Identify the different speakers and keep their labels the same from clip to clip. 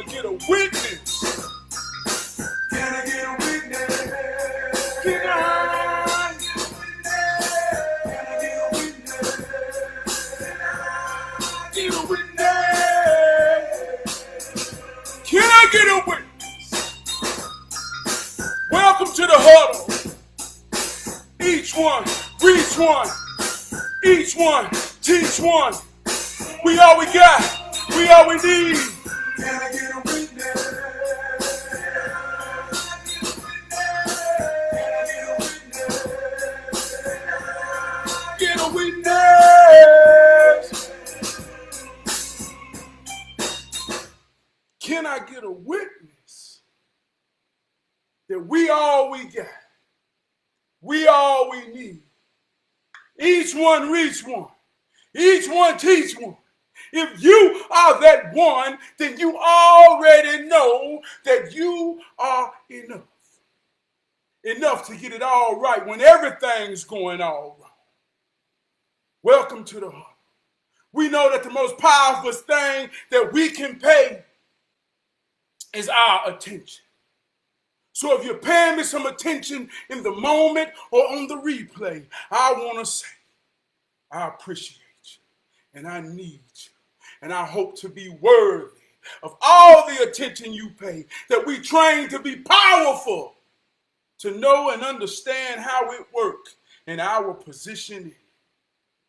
Speaker 1: get a witness? Can I get a witness? Can I get a witness? Get a witness? Can I get a witness? Welcome to the huddle. Each one, reach one. Each one, teach one. We all we got. We all we need. Can I get a witness? Get a witness. Can I get a witness that we all we got? We all we need. Each one reach one. Each one teach one. If you are that one, then you already know that you are enough. Enough to get it all right when everything's going all wrong. Welcome to the heart. We know that the most powerful thing that we can pay is our attention. So if you're paying me some attention in the moment or on the replay, I want to say, I appreciate you and I need you and I hope to be worthy of all the attention you pay, that we train to be powerful, to know and understand how it works and our position in it.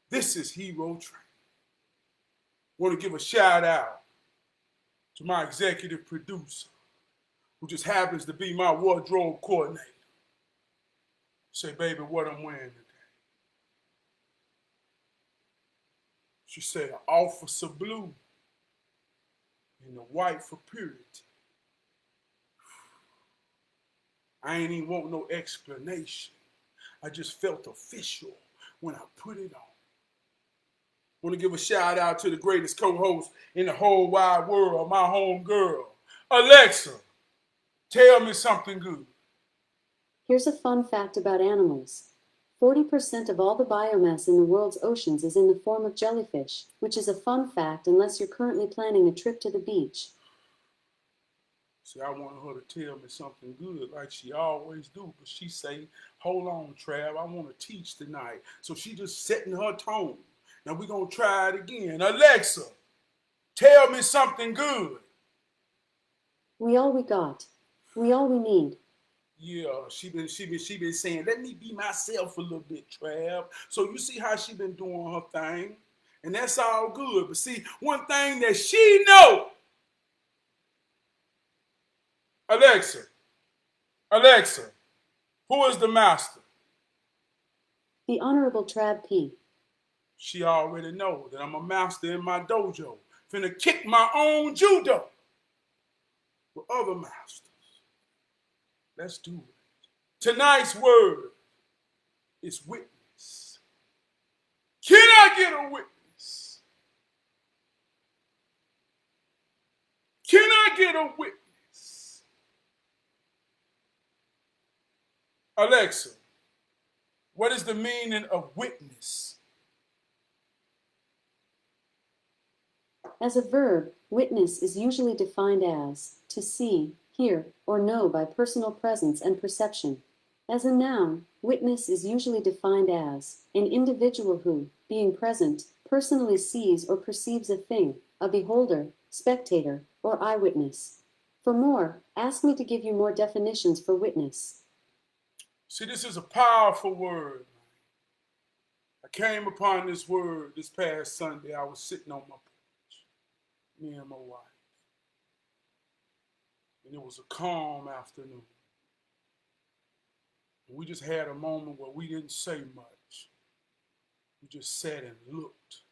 Speaker 1: This is Hero Training. I want to give a shout out to my executive producer, who just happens to be my wardrobe coordinator. Say, baby, what I'm wearing today. She said, Officer Blue and the white for purity. I ain't even want no explanation. I just felt official when I put it on. Want to give a shout out to the greatest co-host in the whole wide world, my home girl, Alexa. Tell me something good.
Speaker 2: Here's a fun fact about animals. 40% of all the biomass in the world's oceans is in the form of jellyfish, which is a fun fact unless you're currently planning a trip to the beach.
Speaker 1: See, I wanted her to tell me something good like she always do, but she say, hold on, Trav, I want to teach tonight. So she just setting her tone. Now we're going to try it again. Alexa, tell me something good.
Speaker 2: We all we got. We all we need.
Speaker 1: Yeah, she been saying, let me be myself a little bit, Trav. So you see how she been doing her thing, and that's all good. But see, one thing that she know, Alexa, who is the master?
Speaker 2: The Honorable Trav P.
Speaker 1: She already know that I'm a master in my dojo, finna kick my own judo with other masters. Let's do it. Tonight's word is witness. Can I get a witness? Can I get a witness? Alexa, what is the meaning of witness?
Speaker 2: As a verb, witness is usually defined as to see, hear, or know by personal presence and perception. As a noun, witness is usually defined as an individual who, being present, personally sees or perceives a thing, a beholder, spectator, or eyewitness. For more, ask me to give you more definitions for witness.
Speaker 1: See, this is a powerful word. I came upon this word this past Sunday. I was sitting on my porch, me and my wife. And it was a calm afternoon. And we just had a moment where we didn't say much. We just sat and looked.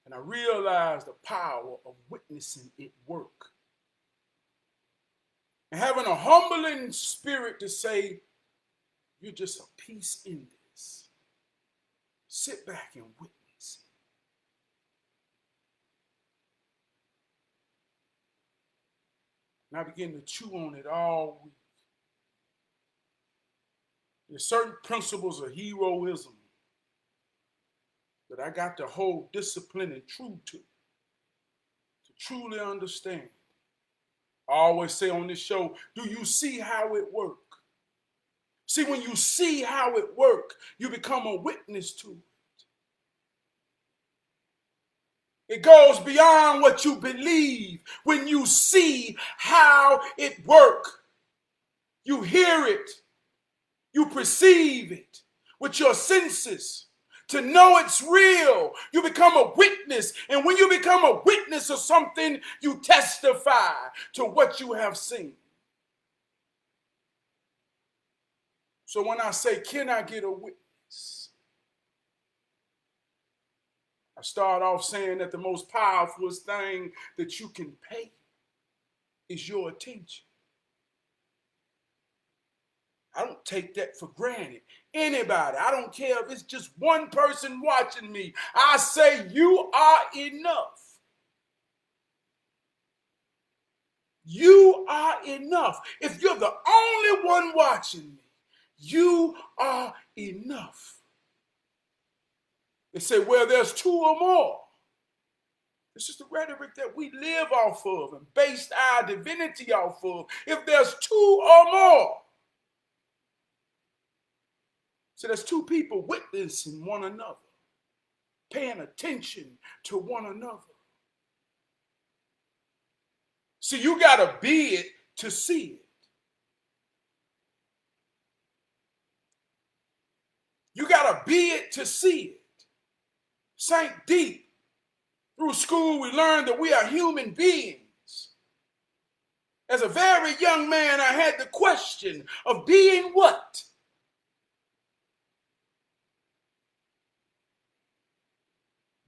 Speaker 1: And I realized the power of witnessing it work. And having a humbling spirit to say, you're just a piece in this. Sit back and witness it. And I began to chew on it all week. There's certain principles of heroism that I got to hold discipline and true to truly understand I always say on this show, do you see how it works? See, when you see how it works, you become a witness to it. It goes beyond what you believe. When you see how it works, you hear it, you perceive it with your senses. To know it's real, you become a witness. And when you become a witness of something, you testify to what you have seen. So when I say, can I get a witness? I start off saying that the most powerful thing that you can pay is your attention. I don't take that for granted. Anybody, I don't care if it's just one person watching me, I say you are enough. You are enough. If you're the only one watching me, you are enough. They say, well, there's two or more. This is the rhetoric that we live off of and based our divinity off of. If there's two or more. So there's two people witnessing one another, paying attention to one another. See, you got to be it to see it. You got to be it to see it. Sank deep. Through school, we learned that we are human beings. As a very young man, I had the question of being what?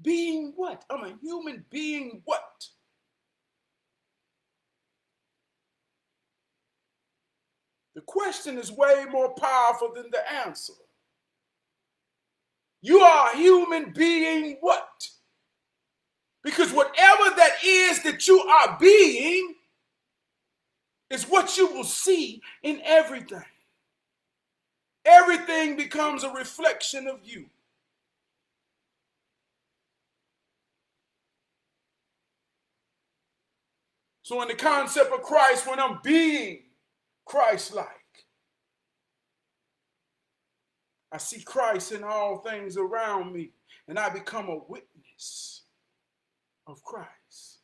Speaker 1: Being what? I'm a human being what? The question is way more powerful than the answer. You are a human being what? Because whatever that is that you are being is what you will see in everything. Everything becomes a reflection of you. So in the concept of Christ, when I'm being Christ-like, I see Christ in all things around me, and I become a witness of Christ.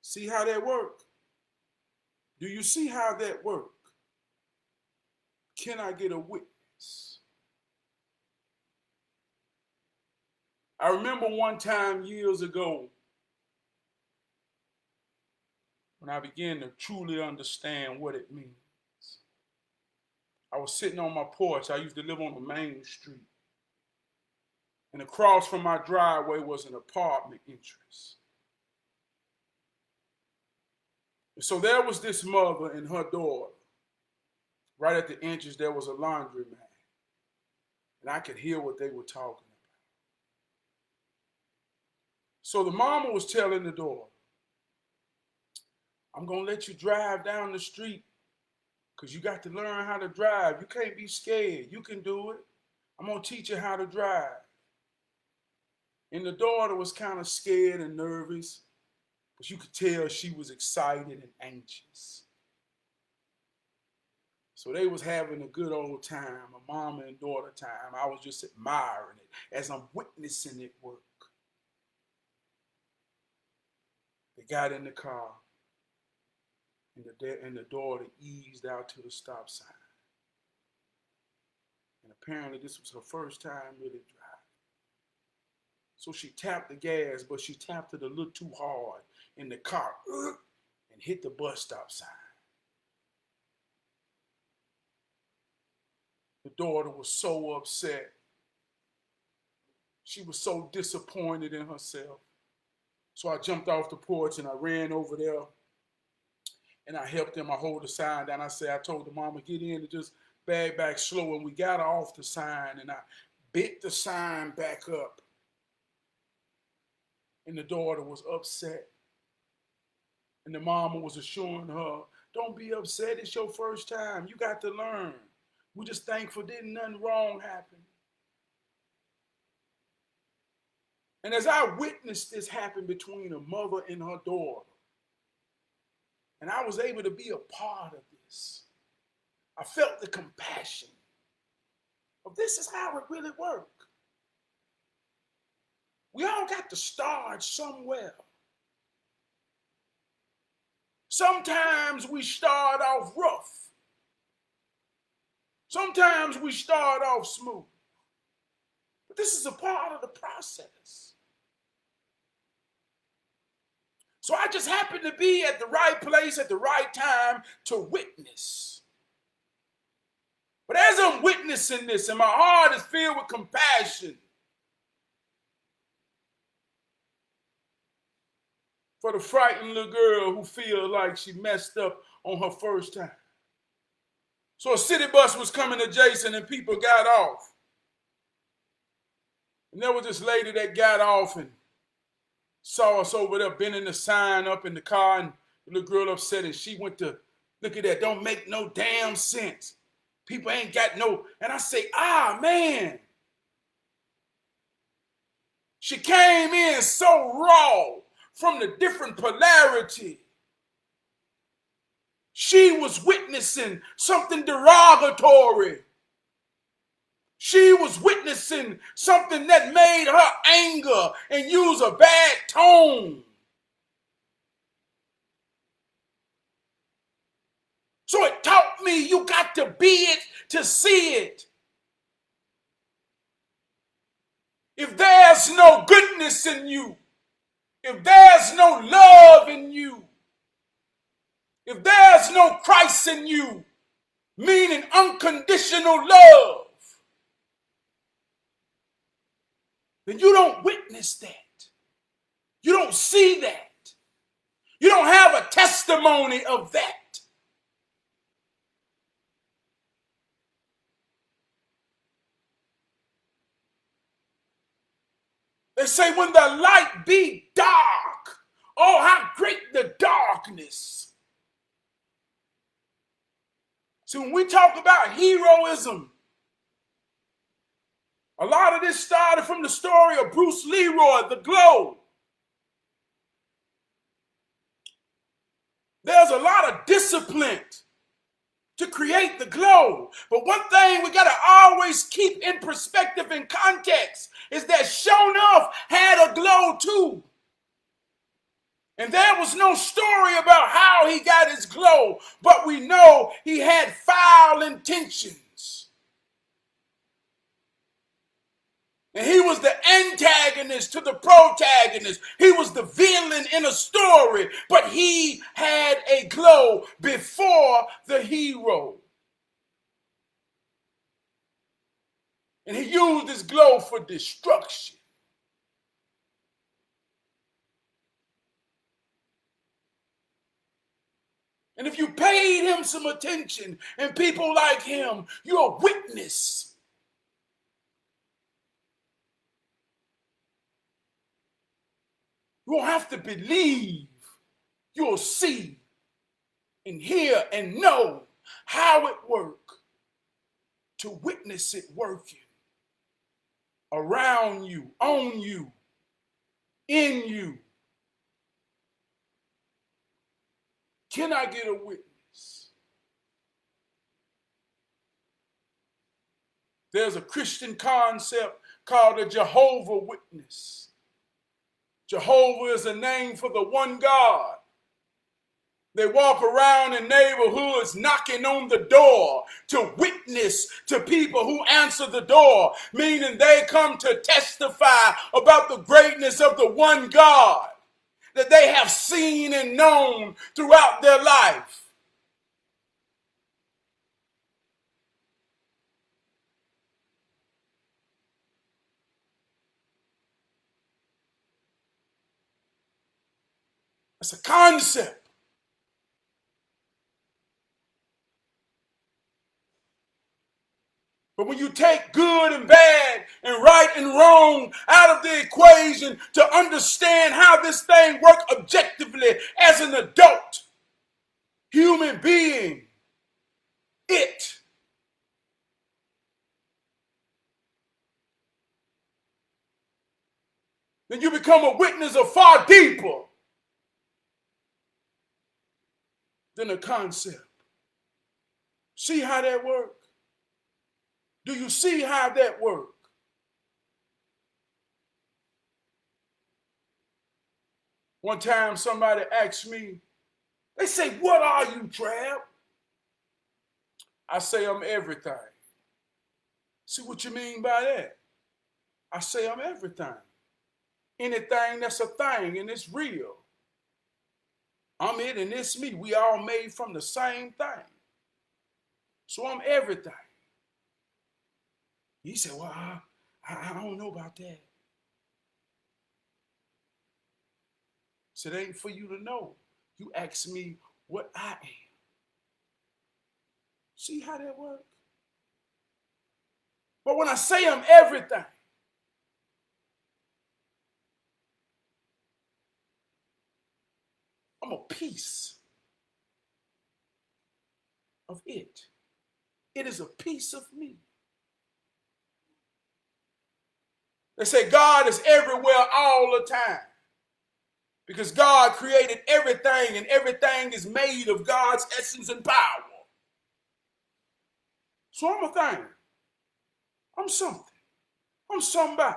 Speaker 1: See how that works? Do you see how that works? Can I get a witness? I remember one time years ago when I began to truly understand what it means. I was sitting on my porch. I used to live on the main street. And across from my driveway was an apartment entrance. And so there was this mother and her daughter. Right at the entrance, there was a laundromat. And I could hear what they were talking about. So the mama was telling the daughter, I'm going to let you drive down the street because you got to learn how to drive. You can't be scared. You can do it. I'm going to teach you how to drive. And the daughter was kind of scared and nervous, but you could tell she was excited and anxious. So they was having a good old time, a mama and daughter time. I was just admiring it as I'm witnessing it work. They got in the car, and the daughter eased out to the stop sign. And apparently this was her first time really driving. So she tapped the gas, but she tapped it a little too hard in the car and hit the bus stop sign. The daughter was so upset. She was so disappointed in herself. So I jumped off the porch and I ran over there and I helped them. I hold the sign down. I told the mama, get in and just bag back slow. And we got her off the sign and I bit the sign back up. And the daughter was upset. And the mama was assuring her, don't be upset. It's your first time. You got to learn. We're just thankful didn't nothing wrong happen. And as I witnessed this happen between a mother and her daughter, And I was able to be a part of this. I felt the compassion of this is how it really works. We all got to start somewhere. Sometimes we start off rough. Sometimes we start off smooth. But this is a part of the process. So I just happened to be at the right place at the right time to witness. But as I'm witnessing this and my heart is filled with compassion for the frightened little girl who feels like she messed up on her first time. So a city bus was coming adjacent and people got off. And there was this lady that got off and saw us over there bending the sign up in the car, and the little girl upset, and she went to look at that. Don't make no damn sense. People ain't got no, and I say, man. She came in so raw from the different polarity. She was witnessing something derogatory. She was witnessing something that made her anger and use a bad tone. So it taught me you got to be it to see it. If there's no goodness in you, if there's no love in you, if there's no Christ in you, meaning unconditional love, then you don't witness that. You don't see that. You don't have a testimony of that. They say when the light be dark, oh, how great the darkness. See, when we talk about heroism, a lot of this started from the story of Bruce Leroy, The Glow. There's a lot of discipline to create the glow. But one thing we got to always keep in perspective and context is that Shonuff had a glow too. And there was no story about how he got his glow, but we know he had foul intentions. And he was the antagonist to the protagonist. He was the villain in a story, but he had a glow before the hero. And he used his glow for destruction. And if you paid him some attention and people like him, you're a witness. You don't have to believe. You'll see and hear and know how it works to witness it working around you, on you, in you. Can I get a witness? There's a Christian concept called a Jehovah Witness. Jehovah is a name for the one God. They walk around in neighborhoods knocking on the door to witness to people who answer the door, meaning they come to testify about the greatness of the one God that they have seen and known throughout their life. It's a concept. But when you take good and bad and right and wrong out of the equation to understand how this thing works objectively as an adult human being, then you become a witness of far deeper than a concept. See how that works? Do you see how that works? One time somebody asked me, they say, "What are you, Trav?" I say, "I'm everything." See what you mean by that? I say I'm everything. Anything that's a thing and it's real. I'm it and it's me. We all made from the same thing. So I'm everything. He said, "Well, I don't know about that." So it ain't for you to know. You ask me what I am. See how that works? But when I say I'm everything, I'm a piece of it. It is a piece of me. They say God is everywhere all the time because God created everything and everything is made of God's essence and power. So I'm a thing. I'm something. I'm somebody.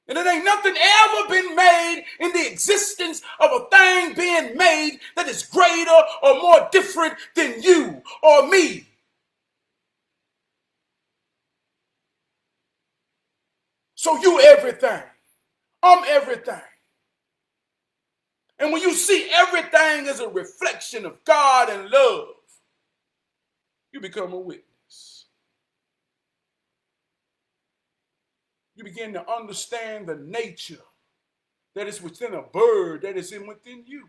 Speaker 1: And it ain't nothing ever been made in the existence of a thing being made that is greater or more different than you or me. So you everything. I'm everything. And when you see everything as a reflection of God and love, you become a witness. You begin to understand the nature that is within a bird that is within you.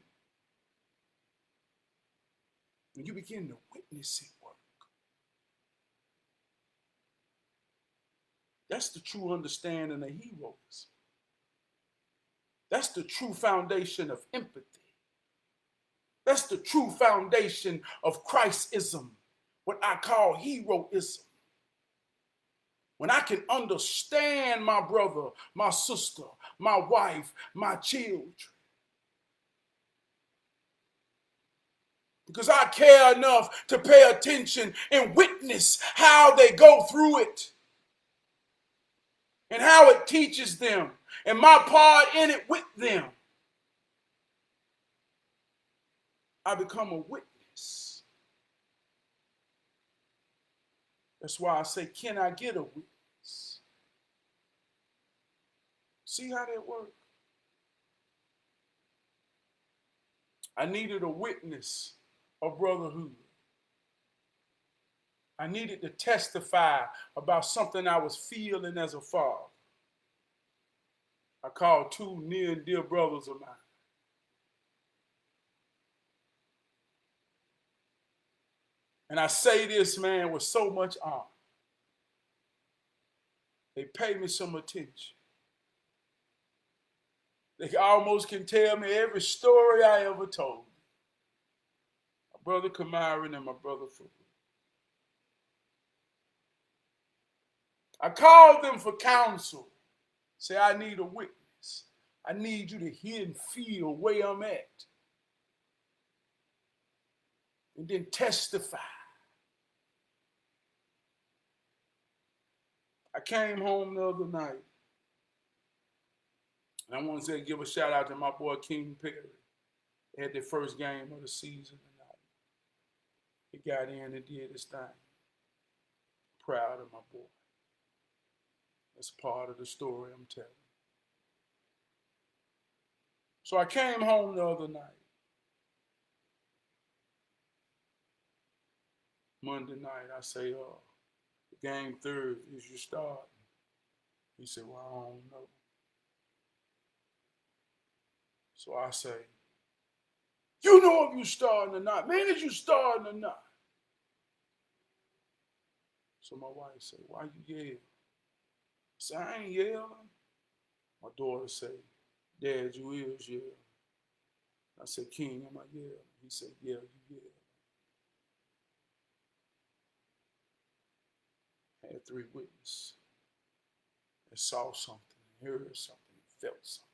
Speaker 1: And you begin to witness it work. That's the true understanding of heroism. That's the true foundation of empathy. That's the true foundation of Christism, what I call heroism. When I can understand my brother, my sister, my wife, my children. Because I care enough to pay attention and witness how they go through it and how it teaches them and my part in it with them. I become a witness. That's why I say, can I get a witness? See how that works? I needed a witness of brotherhood. I needed to testify about something I was feeling as a father. I called two near and dear brothers of mine. And I say this, man, with so much honor. They pay me some attention. They almost can tell me every story I ever told. My brother Kamiron and my brother Farouk. I called them for counsel. Say, I need a witness. I need you to hear and feel where I'm at. And then testify. I came home the other night. And I want to say, give a shout out to my boy King Perry. They had their first game of the season tonight. He got in and did his thing. Proud of my boy. That's part of the story I'm telling. So I came home the other night. Monday night, I say, game third, is you starting? He said, well, I don't know. So I say, you know if you starting or not. Man, is you starting or not? So my wife said, why you yell? I said, I ain't yelling. My daughter said, Dad, you is yelling. I said, King, am I yelling? He said, yeah, you yell. I had three witnesses that saw something, heard something, felt something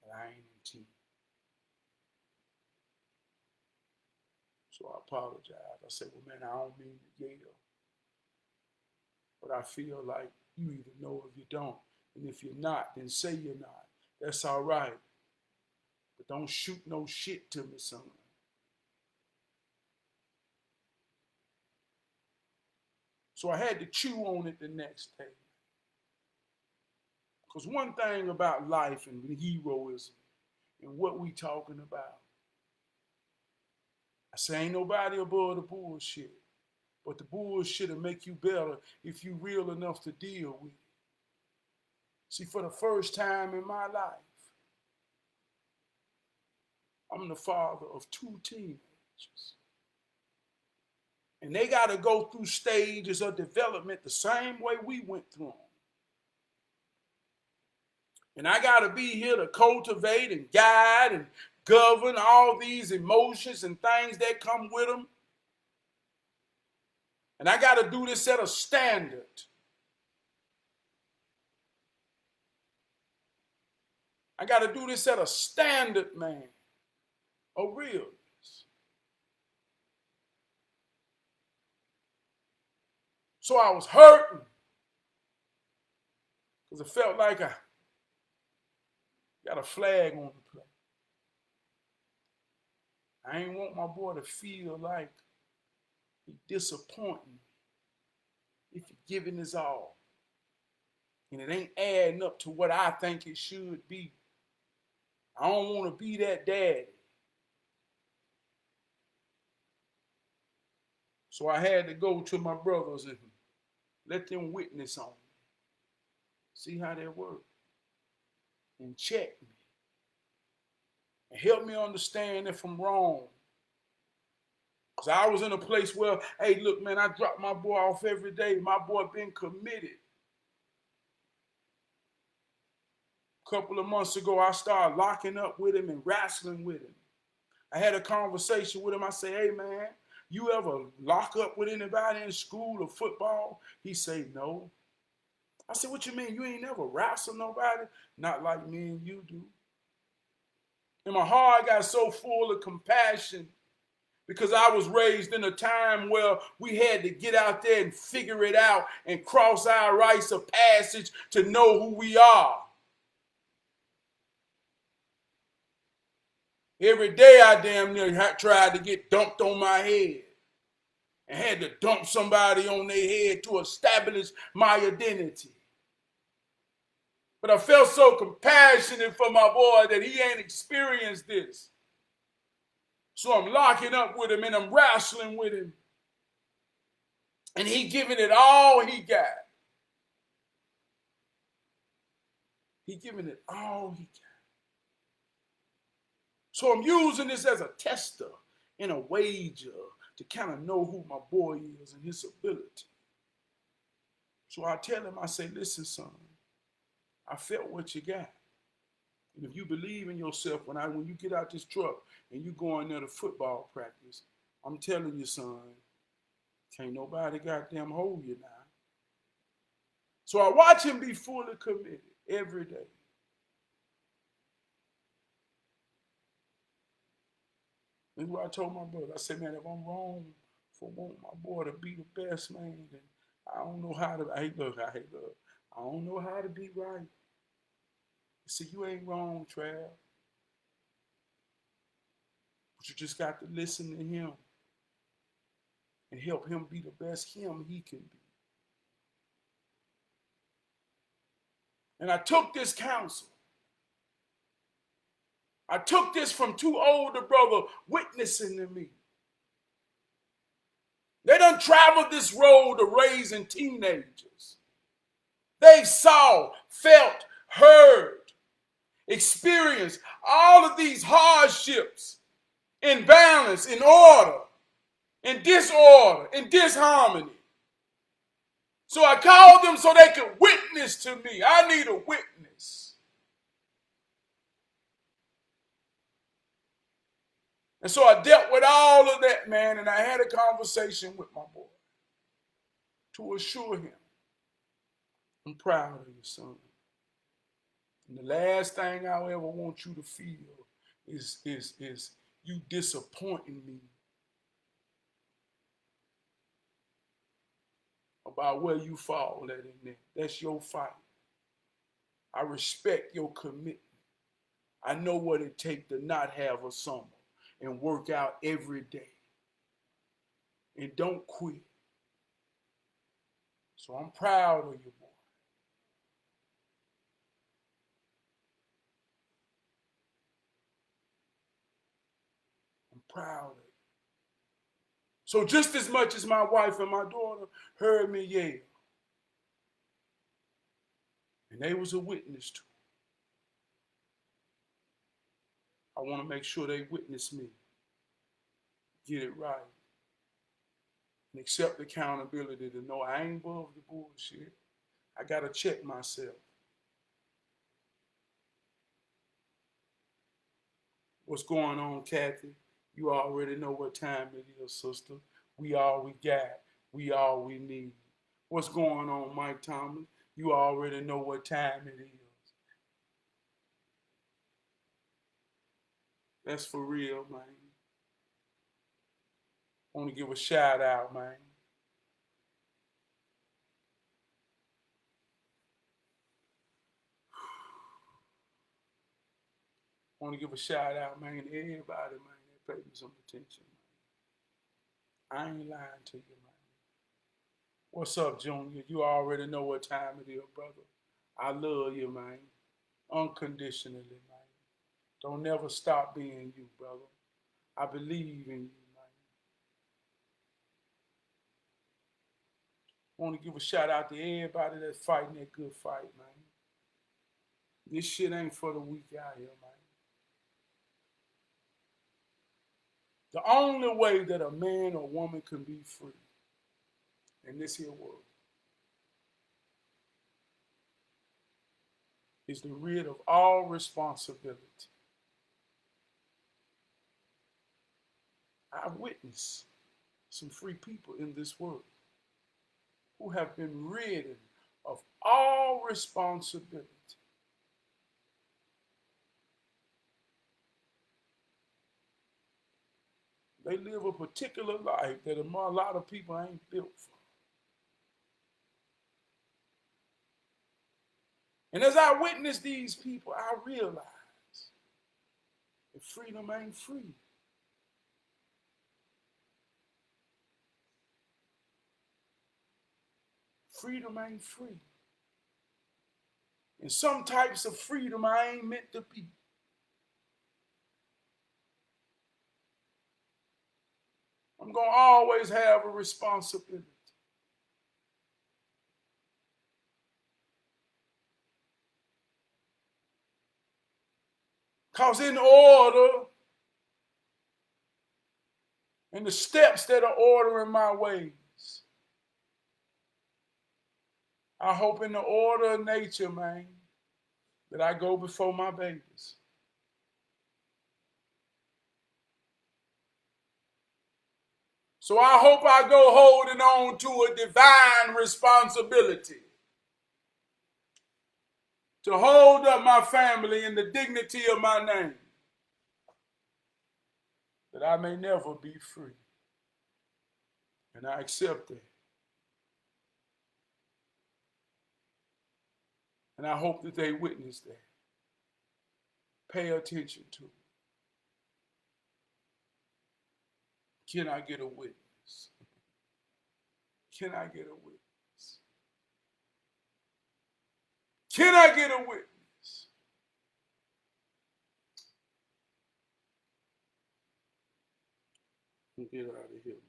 Speaker 1: that I ain't intending. So I apologized. I said, well, man, I don't mean to yell, but I feel like you either know or you don't. And if you're not, then say you're not. That's all right. But don't shoot no shit to me, son. So I had to chew on it the next day. Because one thing about life and heroism and what we talking about, I say ain't nobody above the bullshit. But the bullshit will make you better if you real enough to deal with it. See, for the first time in my life, I'm the father of 2 teenagers. And they got to go through stages of development the same way we went through them. And I got to be here to cultivate and guide and govern all these emotions and things that come with them. And I got to do this at a standard. I got to do this at a standard, man, of realness. So I was hurting because it felt like I got a flag on the play. I ain't want my boy to feel like he disappointing if he giving his all. And it ain't adding up to what I think it should be. I don't want to be that daddy. So I had to go to my brothers and let them witness on me. See how that works. And check me. And help me understand if I'm wrong. Because I was in a place where, hey, look, man, I drop my boy off every day. My boy been committed. A couple of months ago, I started locking up with him and wrestling with him. I had a conversation with him. I said, hey, man, you ever lock up with anybody in school or football? He said, no. I said, what you mean? You ain't never wrestled nobody? Not like me and you do. And my heart got so full of compassion because I was raised in a time where we had to get out there and figure it out and cross our rites of passage to know who we are. Every day I damn near tried to get dumped on my head and had to dump somebody on their head to establish my identity. But I felt so compassionate for my boy that he ain't experienced this. So I'm locking up with him and I'm wrestling with him. And he giving it all he got. He giving it all he got. So I'm using this as a tester and a wager to kind of know who my boy is and his ability. So I tell him, I say, listen, son, I felt what you got. And if you believe in yourself, when you get out this truck and you go in there to football practice, I'm telling you, son, can't nobody goddamn hold you now. So I watch him be fully committed every day. That's what I told my brother. I said, man, if I'm wrong for wanting my boy to be the best, man, then I don't know how to, I don't know how to be right. See, you ain't wrong, Trav. But you just got to listen to him and help him be the best him he can be. And I took this counsel. I took this from 2 older brothers witnessing to me. They done traveled this road to raising teenagers. They saw, felt, heard, experienced all of these hardships in balance, in order, in disorder, in disharmony. So I called them so they could witness to me. I need a witness. And so I dealt with all of that, man, and I had a conversation with my boy to assure him, I'm proud of you, son. And the last thing I'll ever want you to feel is you disappointing me about where you fall at in there. That's your fight. I respect your commitment. I know what it takes to not have a summer and work out every day. And don't quit. So I'm proud of you, boy. I'm proud of you. So just as much as my wife and my daughter heard me yell, and they was a witness to, I want to make sure they witness me. Get it right. And accept accountability to know I ain't above the bullshit. I got to check myself. What's going on, Kathy? You already know what time it is, sister. We all we got. We all we need. What's going on, Mike Thomas? You already know what time it is. That's for real, man. I want to give a shout out, man. I want to give a shout out, man, to everybody, man, that paid me some attention, man. I ain't lying to you, man. What's up, Junior? You already know what time it is, brother. I love you, man. Unconditionally, man. Don't never stop being you, brother. I believe in you, man. I want to give a shout out to everybody that's fighting that good fight, man. This shit ain't for the weak out here, man. The only way that a man or woman can be free in this here world is to rid of all responsibility. I've witnessed some free people in this world who have been rid of all responsibility. They live a particular life that a lot of people ain't built for. And as I witness these people, I realize that freedom ain't free. Freedom ain't free. And some types of freedom I ain't meant to be. I'm going to always have a responsibility. Because in order, and the steps that are ordering my ways, I hope in the order of nature, man, that I go before my babies. So I hope I go holding on to a divine responsibility to hold up my family in the dignity of my name, that I may never be free. And I accept that. And I hope that they witness that. Pay attention to it. Can I get a witness? Can I get a witness? Can I get a witness? Get out of here, man.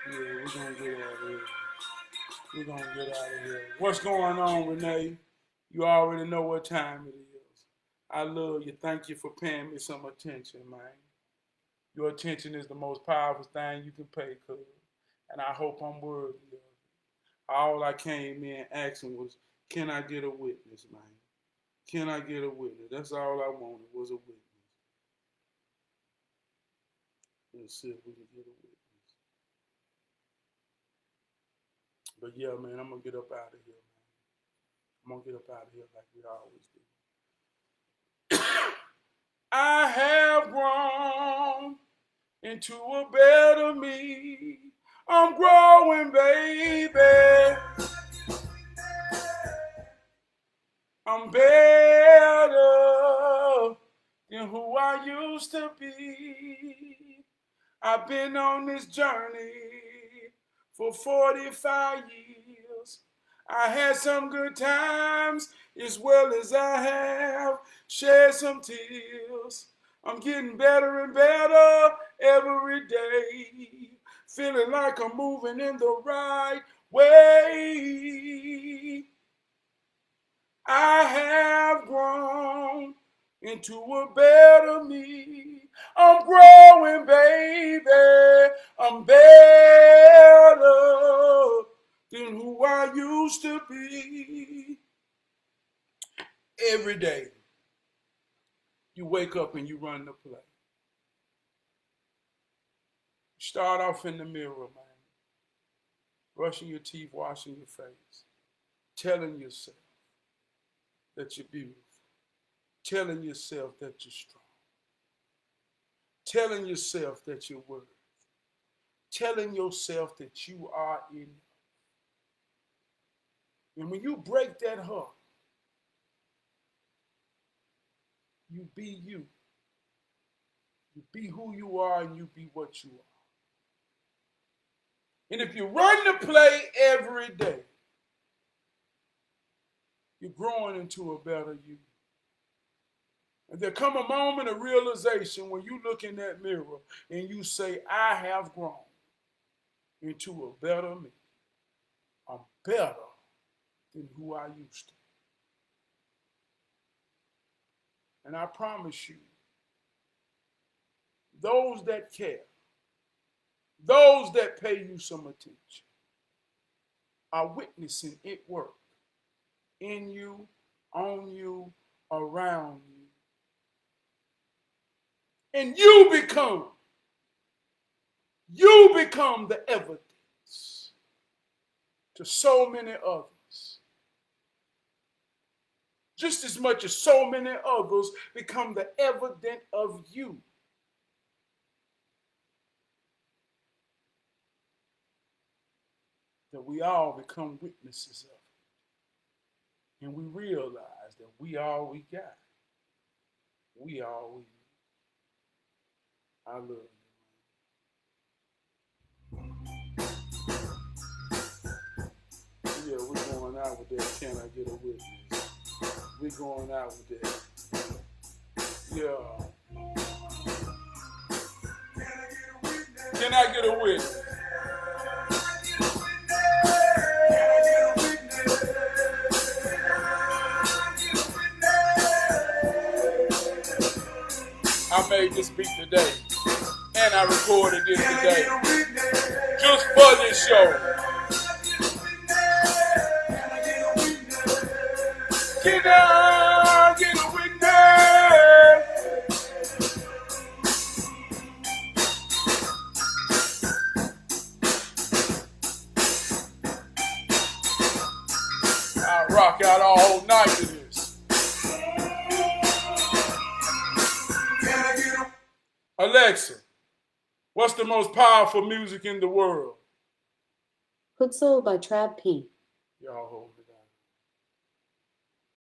Speaker 1: Yeah, we're gonna get out of here. We're gonna get out of here. What's going on, Renee? You already know what time it is. I love you. Thank you for paying me some attention, man. Your attention is the most powerful thing you can pay, cuz. And I hope I'm worthy of it. All I came in asking was, can I get a witness, man? Can I get a witness? That's all I wanted was a witness. Let's see if we can get a witness. But yeah, man, I'm gonna get up out of here, man. I'm going to get up out of here like we always do. I have grown into a better me. I'm growing, baby. I'm better than who I used to be. I've been on this journey for 45 years. I had some good times as well as I have shed some tears. I'm getting better and better every day. Feeling like I'm moving in the right way. I have grown into a better me. I'm growing, baby. I'm better than who I used to be. Every day, you wake up and you run the play. You start off in the mirror, man. Brushing your teeth, washing your face. Telling yourself that you're beautiful. Telling yourself that you're strong. Telling yourself that you're worthy. Telling yourself that you are enough. And when you break that heart, you be you. You be who you are and you be what you are. And if you run the play every day, you're growing into a better you. And there come a moment of realization when you look in that mirror and you say, I have grown into a better me. I'm better than who I used to be. And I promise you, those that care, those that pay you some attention, are witnessing it work in you, on you, around you. And you become the evidence to so many others. Just as much as so many others become the evidence of you. That we all become witnesses of it. And we realize that we all we got. We all we need. I love you. Yeah, we're going out with that. Can I get a witness? We're going out with that. Yeah. Can I get a witness? I made this beat today, and I recorded this today, just for this show. Can I get a witness? I rock out all night to this. Alexa, what's the most powerful music in the world?
Speaker 2: Hood Soul by Trab P.
Speaker 1: Y'all hold